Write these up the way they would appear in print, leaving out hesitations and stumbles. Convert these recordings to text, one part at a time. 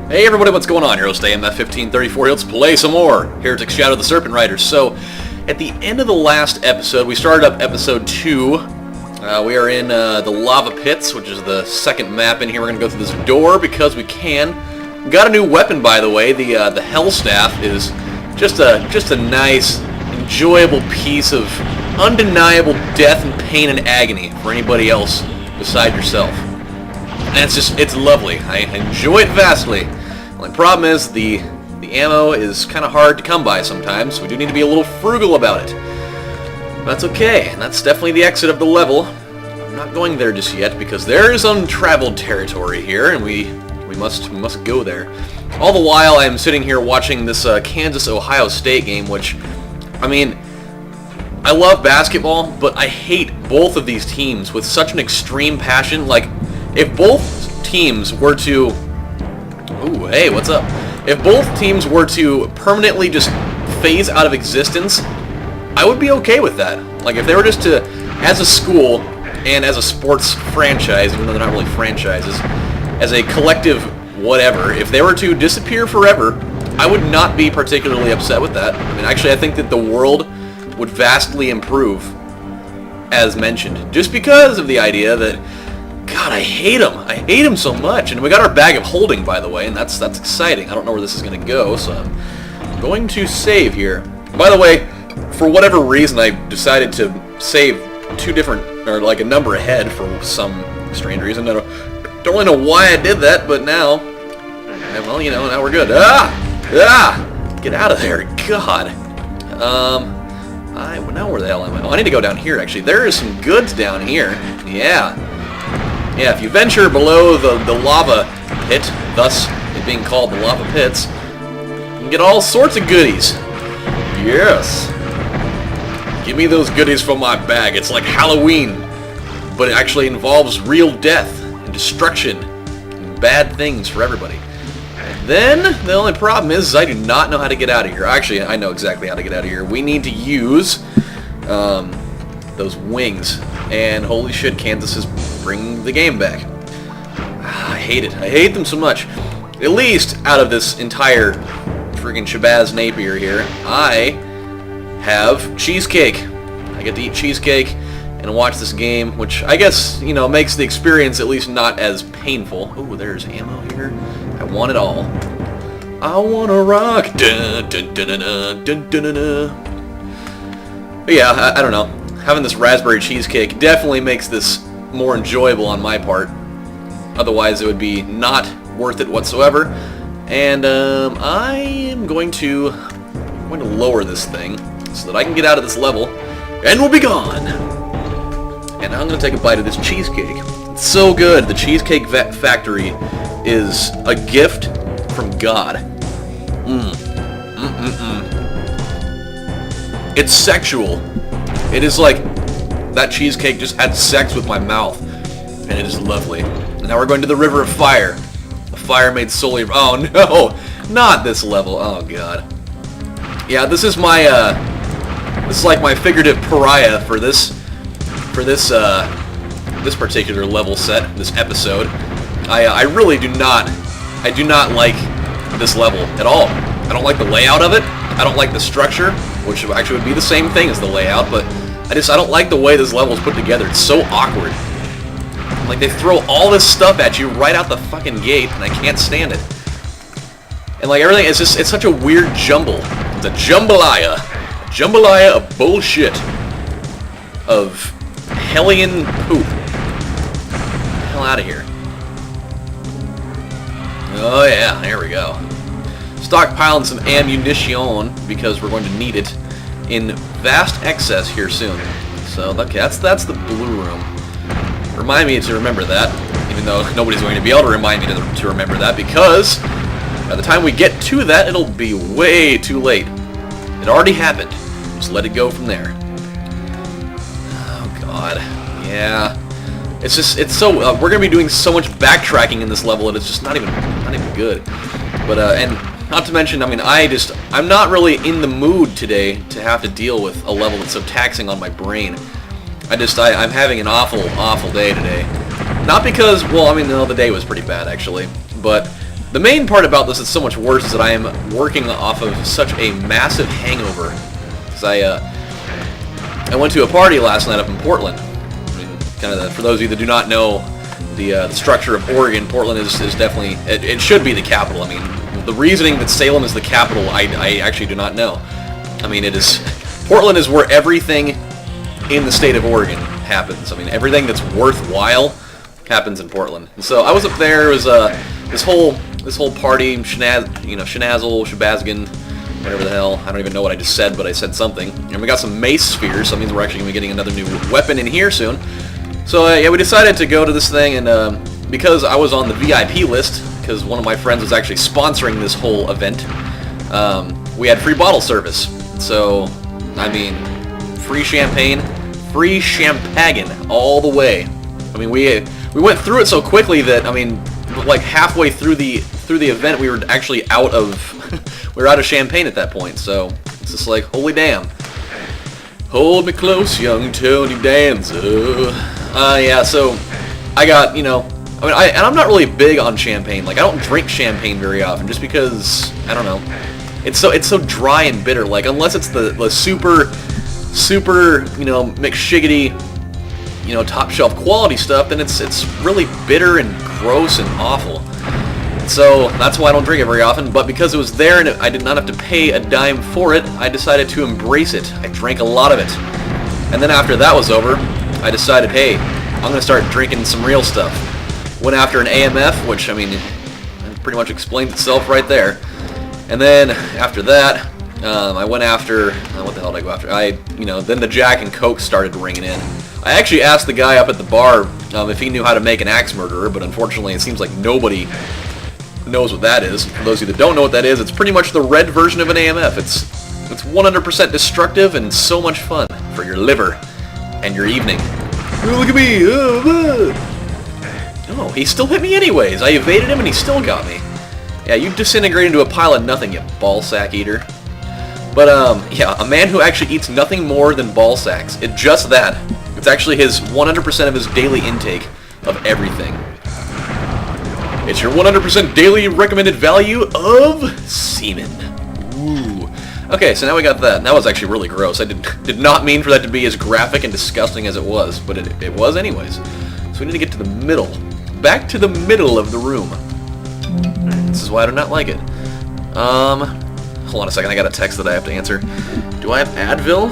Hey everybody, what's going on? Heroes Day MF1534. Let's play some more Heretic Shadow of the Serpent Riders. So, at the end of the last episode, we started up episode 2. We are in the lava pits, which is the second map in here. We're going to go through this door because we can. We got a new weapon, by the way. The Hell Staff is just a nice, enjoyable piece of undeniable death and pain and agony for anybody else beside yourself. And it's lovely. I enjoy it vastly. The only problem is the ammo is kind of hard to come by sometimes, so we do need to be a little frugal about it. But that's okay, and that's definitely the exit of the level. I'm not going there just yet because there is untraveled territory here, and we must go there. All the while I am sitting here watching this Kansas-Ohio State game, which, I mean, I love basketball, but I hate both of these teams with such an extreme passion. Like, if both teams were to... Ooh, hey, what's up? If both teams were to permanently just phase out of existence, I would be okay with that. Like, if they were just to, as a school and as a sports franchise, even though they're not really franchises, as a collective whatever, if they were to disappear forever, I would not be particularly upset with that. I mean, actually, I think that the world would vastly improve, as mentioned, just because of the idea that, God, I hate him. I hate him so much. And we got our bag of holding, by the way, and that's exciting. I don't know where this is going to go, so I'm going to save here. By the way, for whatever reason, I decided to save two different, or like a number ahead for some strange reason. I don't really know why I did that, but now, well, you know, now we're good. Get out of there, God. Now where the hell am I? Oh, I need to go down here, actually. There is some goods down here. Yeah, if you venture below the lava pit, thus it being called the lava pits, you can get all sorts of goodies. Yes. Give me those goodies from my bag. It's like Halloween, but it actually involves real death and destruction and bad things for everybody. And then, the only problem is I do not know how to get out of here. Actually, I know exactly how to get out of here. We need to use those wings. And holy shit, Kansas is bringing the game back. I hate it. I hate them so much. At least out of this entire freaking Shabazz Napier here, I have cheesecake. I get to eat cheesecake and watch this game, which I guess, you know, makes the experience at least not as painful. Oh, there's ammo here. I want it all. I want to rock. Dun, dun, dun, dun, dun, dun, dun, dun. But yeah, I don't know. Having this raspberry cheesecake definitely makes this more enjoyable on my part. Otherwise, it would be not worth it whatsoever. And I am going to lower this thing so that I can get out of this level, and we'll be gone. And I'm going to take a bite of this cheesecake. It's so good. The Cheesecake Factory is a gift from God. It's sexual. It is like that cheesecake just had sex with my mouth, and it is lovely. And now we're going to the River of Fire. A fire made solely of... Oh no, not this level. Oh God. Yeah, this is my this is like my figurative pariah for this particular level set, this episode. I really do not like this level at all. I don't like the layout of it. I don't like the structure, which actually would be the same thing as the layout, but I don't like the way this level is put together. It's so awkward. Like, they throw all this stuff at you right out the fucking gate, and I can't stand it. And like, everything is just, it's such a weird jumble. It's a jambalaya. A jambalaya of bullshit. Of hellion poop. Get the hell out of here. Oh yeah, there we go. Stockpiling some ammunition because we're going to need it in vast excess here soon. So okay, that's the blue room. Remind me to remember that, even though nobody's going to be able to remind me to remember that, because by the time we get to that, it'll be way too late. It already happened. Just let it go from there. Oh God, yeah. It's so we're gonna be doing so much backtracking in this level, and it's just not even good. But and not to mention, I mean, I'm not really in the mood today to have to deal with a level that's so taxing on my brain. I'm having an awful day today. Not because, well, I mean, no, the day was pretty bad, actually. But the main part about this that's so much worse is that I am working off of such a massive hangover. Because I went to a party last night up in Portland. I mean, kind of for those of you that do not know the structure of Oregon, Portland is definitely, it should be the capital. I mean, the reasoning that Salem is the capital, I actually do not know. I mean, Portland is where everything in the state of Oregon happens. I mean, everything that's worthwhile happens in Portland. And so I was up there. It was this whole party, shenazzle, shabazgan, whatever the hell. I don't even know what I just said, but I said something. And we got some mace spheres, so that means we're actually going to be getting another new weapon in here soon. So yeah, we decided to go to this thing, and because I was on the VIP list, because one of my friends was actually sponsoring this whole event, we had free bottle service. So, I mean, free champagne, free champagne all the way. I mean, we went through it so quickly that, I mean, like halfway through the event, we were actually out of we were out of champagne at that point. So it's just like, holy damn. Hold me close, young Tony Danza. Yeah. So I got, I mean, and I'm not really big on champagne. Like, I don't drink champagne very often, just because I don't know. It's so dry and bitter. Like, unless it's the super McShiggity, top shelf quality stuff, then it's really bitter and gross and awful. So that's why I don't drink it very often. But because it was there and I did not have to pay a dime for it, I decided to embrace it. I drank a lot of it, and then after that was over, I decided, hey, I'm gonna start drinking some real stuff. Went after an AMF, which, I mean, it pretty much explains itself right there. And then after that, I went after, what the hell did I go after? Then the Jack and Coke started ringing in. I actually asked the guy up at the bar if he knew how to make an axe murderer, but unfortunately it seems like nobody knows what that is. For those of you that don't know what that is, it's pretty much the red version of an AMF. It's 100% destructive and so much fun for your liver and your evening. Oh, look at me! Oh, he still hit me anyways. I evaded him and he still got me. Yeah, you disintegrate into a pile of nothing, you ballsack eater. But, yeah, a man who actually eats nothing more than ball sacks. Just that. It's actually his 100% of his daily intake of everything. It's your 100% daily recommended value of semen. Ooh. Okay, so now we got that. That was actually really gross. I did not mean for that to be as graphic and disgusting as it was, but it was anyways. So we need to get to the middle. Back to the middle of the room. This is why I do not like it. Hold on a second, I got a text that I have to answer. Do I have Advil?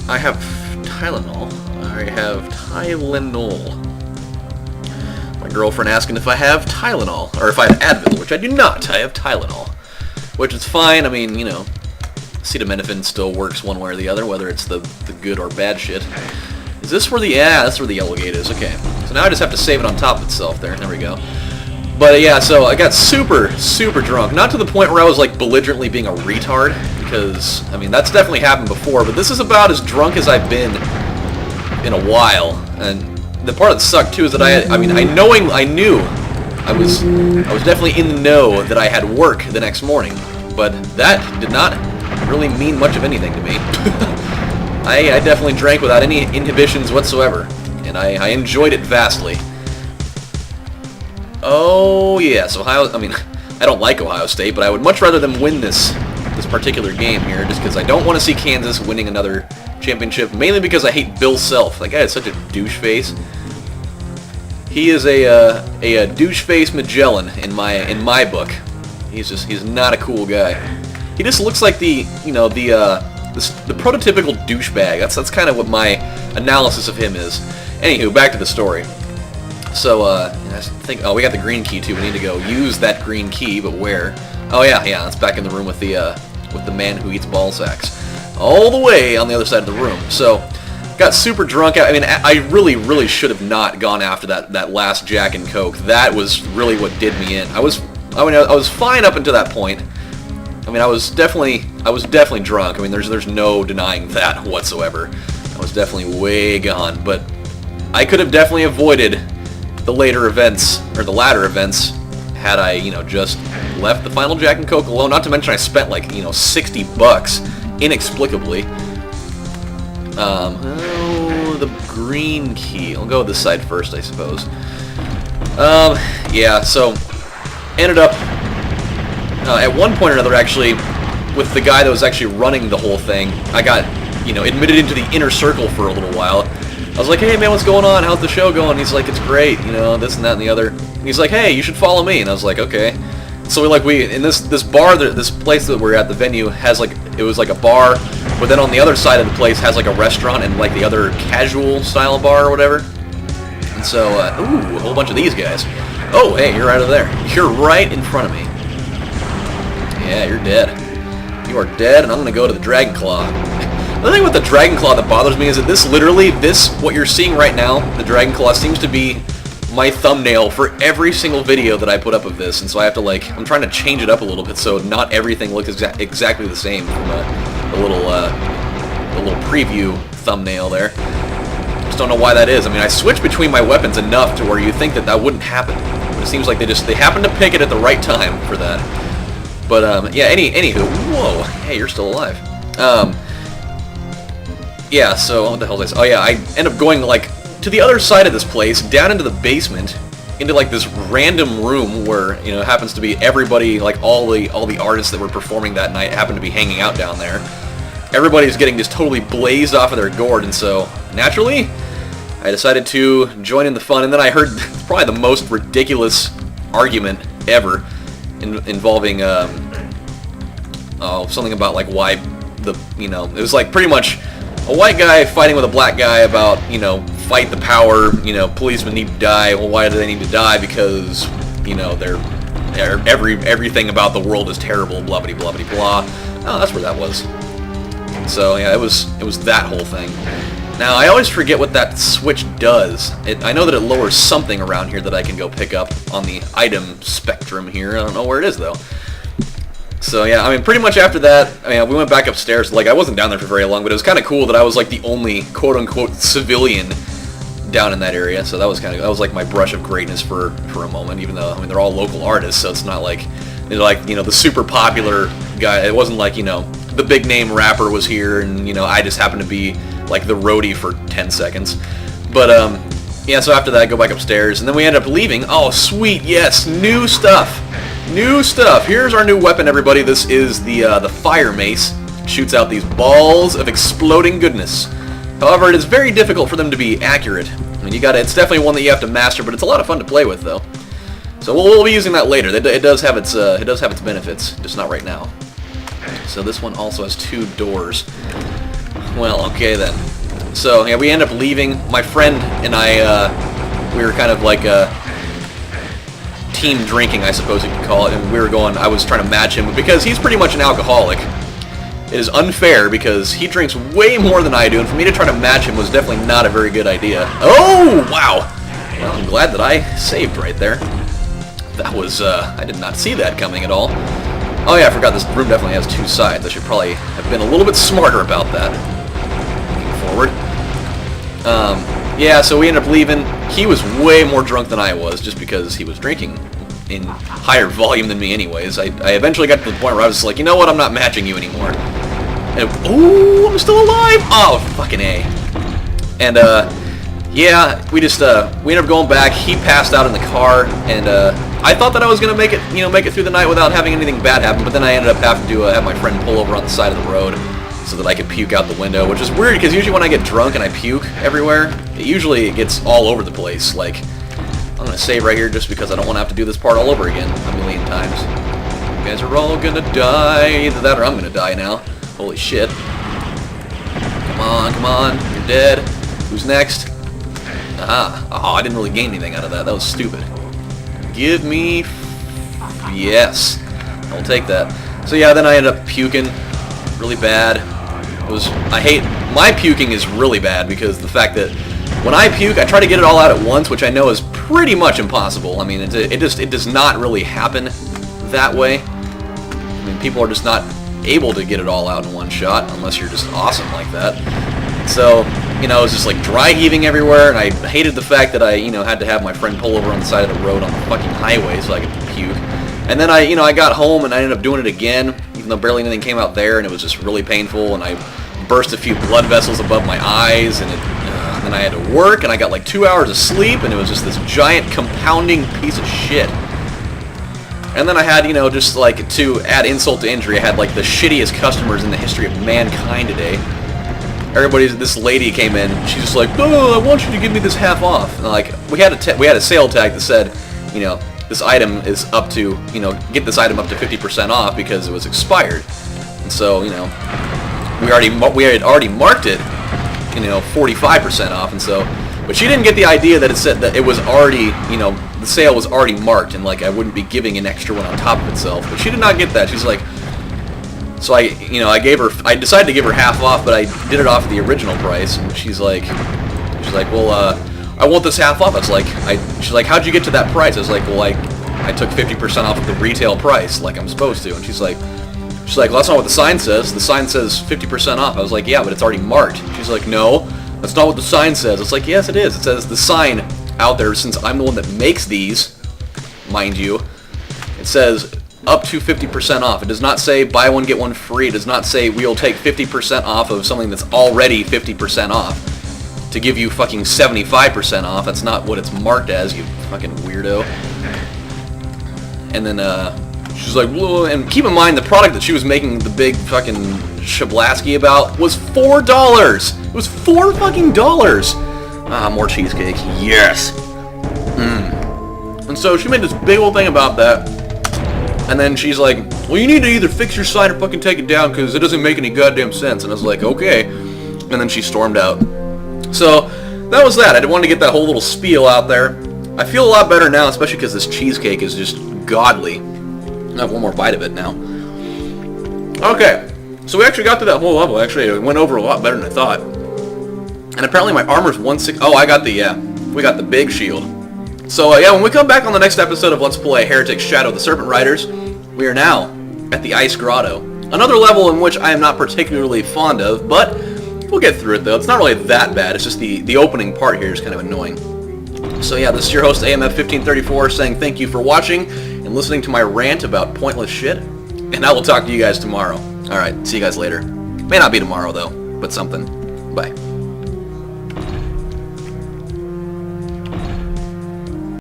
I have Tylenol. I have Tylenol. My girlfriend asking if I have Tylenol, or if I have Advil, which I do not. I have Tylenol. Which is fine, I mean, acetaminophen still works one way or the other, whether it's the good or bad shit. Is this where that's where the yellow gate is, okay. So now I just have to save it on top of itself there we go. But yeah, so I got super drunk. Not to the point where I was like belligerently being a retard, because, I mean, that's definitely happened before, but this is about as drunk as I've been in a while. And the part that sucked too is that I knew I was definitely in the know that I had work the next morning, but that did not really mean much of anything to me. I definitely drank without any inhibitions whatsoever, and I enjoyed it vastly. Oh yeah, so I don't like Ohio State, but I would much rather them win this particular game here, just because I don't want to see Kansas winning another championship, mainly because I hate Bill Self. That guy is such a douche face. He is a douche face Magellan in my book. He's not a cool guy. He just looks like the prototypical douchebag. That's kind of what my analysis of him is. Anywho, back to the story. So, I think, we got the green key too. We need to go use that green key, but where? Oh yeah, it's back in the room with the man who eats ball sacks. All the way on the other side of the room. So, got super drunk. I mean, I really should have not gone after that last Jack and Coke. That was really what did me in. I was fine up until that point. I mean, I was definitely drunk. I mean, there's no denying that whatsoever. I was definitely way gone, but I could have definitely avoided the later events, or the latter events, had I, just left the final Jack and Coke alone. Not to mention I spent like, $60 inexplicably. The green key. I'll go with this side first, I suppose. Yeah, so ended up At one point or another, actually, with the guy that was actually running the whole thing, I got, you know, admitted into the inner circle for a little while. I was like, hey man, what's going on? How's the show going? He's like, it's great, you know, this and that and the other. And he's like, hey, you should follow me. And I was like, okay. So we in this bar, this place that we're at, the venue has like, it was like a bar, but then on the other side of the place has like a restaurant and like the other casual style bar or whatever. And so, ooh, a whole bunch of these guys. Oh, hey, you're right over there. You're right in front of me. Yeah, you're dead. You are dead, and I'm gonna go to the Dragon Claw. The thing with the Dragon Claw that bothers me is that what you're seeing right now, the Dragon Claw, seems to be my thumbnail for every single video that I put up of this, and so I have to, like, I'm trying to change it up a little bit so not everything looks exactly the same from the little preview thumbnail there. Just don't know why that is. I mean, I switch between my weapons enough to where you think that wouldn't happen, but it seems like they happen to pick it at the right time for that. But, yeah, anywho, whoa, hey, you're still alive. Yeah, so, what the hell did I say? Oh yeah, I end up going, like, to the other side of this place, down into the basement, into, like, this random room where, you know, happens to be everybody, like, all the artists that were performing that night happen to be hanging out down there. Everybody's getting just totally blazed off of their gourd, and so, naturally, I decided to join in the fun, and then I heard probably the most ridiculous argument ever involving, something about, like, why it was, like, pretty much a white guy fighting with a black guy about, you know, fight the power, you know, policemen need to die. Well, why do they need to die? Because, you know, everything about the world is terrible, blah blah blah blah blah. Oh, that's where that was. So yeah, it was that whole thing. Now I always forget what that switch does. I know that it lowers something around here that I can go pick up on the item spectrum here. I don't know where it is though. So yeah, I mean, pretty much after that, I mean, we went back upstairs. Like, I wasn't down there for very long, but it was kind of cool that I was like the only quote-unquote civilian down in that area. So that was like my brush of greatness for a moment. Even though, I mean, they're all local artists, so it's not like they're like, you know, the super popular guy. It wasn't like, you know, the big name rapper was here, and, you know, I just happened to be like the roadie for 10 seconds. But yeah, so after that, I go back upstairs, and then we end up leaving. Oh, sweet, yes, new stuff. New stuff. Here's our new weapon, everybody. This is the fire mace. Shoots out these balls of exploding goodness. However, it is very difficult for them to be accurate. I mean, it's definitely one that you have to master, but it's a lot of fun to play with, though. So we'll be using that later. It does have its benefits, just not right now. So this one also has 2 doors. Well, okay then. So yeah, we end up leaving. My friend and I, we were kind of like team drinking, I suppose you could call it, and I was trying to match him, because he's pretty much an alcoholic. It is unfair, because he drinks way more than I do, and for me to try to match him was definitely not a very good idea. Oh, wow! Well, I'm glad that I saved right there. That was, I did not see that coming at all. Oh yeah, I forgot this room definitely has 2 sides. I should probably have been a little bit smarter about that. Looking forward. Yeah, so we ended up leaving. He was way more drunk than I was, just because he was drinking in higher volume than me anyways. I eventually got to the point where I was like, you know what, I'm not matching you anymore. And, oh, I'm still alive! Oh, fucking A. And, yeah, we ended up going back. He passed out in the car, and, I thought that I was going to make it through the night without having anything bad happen, but then I ended up having to have my friend pull over on the side of the road so that I could puke out the window, which is weird, because usually when I get drunk and I puke everywhere, it gets all over the place. Like, I'm going to save right here just because I don't want to have to do this part all over again a million times. You guys are all going to die. Either that or I'm going to die now. Holy shit. Come on, you're dead. Who's next? Aha. Oh, I didn't really gain anything out of that. That was stupid. Give me... Yes. I'll take that. So yeah, then I ended up puking really bad. My puking is really bad because the fact that when I puke, I try to get it all out at once, which I know is pretty much impossible. I mean, it does not really happen that way. I mean, people are just not able to get it all out in one shot unless you're just awesome like that. So, you know, it was just like dry heaving everywhere, and I hated the fact that I, had to have my friend pull over on the side of the road on the fucking highway so I could puke. And then I got home and I ended up doing it again, even though barely anything came out there, and it was just really painful, and I burst a few blood vessels above my eyes, and then I had to work, and I got like 2 hours of sleep, and it was just this giant compounding piece of shit. And then I had, just like to add insult to injury, I had like the shittiest customers in the history of mankind today. This lady came in, she's just like, "Oh, I want you to give me this half off." And like, we had a sale tag that said, this item is up to, get this item up to 50% off because it was expired. And so, we had already marked it, 45% off, and so, but she didn't get the idea that it said that it was already, the sale was already marked, and like I wouldn't be giving an extra one on top of itself. But she did not get that. She's like, so I decided to give her half off, but I did it off the original price, and she's like, well, I want this half off. She's like, how'd you get to that price? I was like, well, I took 50% off of the retail price, like I'm supposed to. And she's like, well, that's not what the sign says. The sign says 50% off. I was like, yeah, but it's already marked. She's like, no, that's not what the sign says. It's like, yes, it is. It says the sign out there, since I'm the one that makes these, mind you, it says up to 50% off. It does not say buy one, get one free. It does not say we'll take 50% off of something that's already 50% off to give you fucking 75% off. That's not what it's marked as, you fucking weirdo. And then, she's like, whoa, and keep in mind, the product that she was making the big fucking shablasky about was $4! It was $4 fucking dollars! Ah, more cheesecake. Yes! And so she made this big old thing about that. And then she's like, well, you need to either fix your sign or fucking take it down because it doesn't make any goddamn sense. And I was like, okay. And then she stormed out. So, that was that. I wanted to get that whole little spiel out there. I feel a lot better now, especially because this cheesecake is just godly. I have one more bite of it now. Okay, so we actually got to that whole level. Actually, it went over a lot better than I thought. And apparently my armor's 160. Oh, we got the big shield. So, when we come back on the next episode of Let's Play Heretic Shadow of the Serpent Riders, we are now at the Ice Grotto. Another level in which I am not particularly fond of, but we'll get through it though. It's not really that bad. It's just the opening part here is kind of annoying. So yeah, this is your host AMF1534 saying thank you for watching and listening to my rant about pointless shit. And I will talk to you guys tomorrow. Alright, see you guys later. May not be tomorrow though, but something. Bye.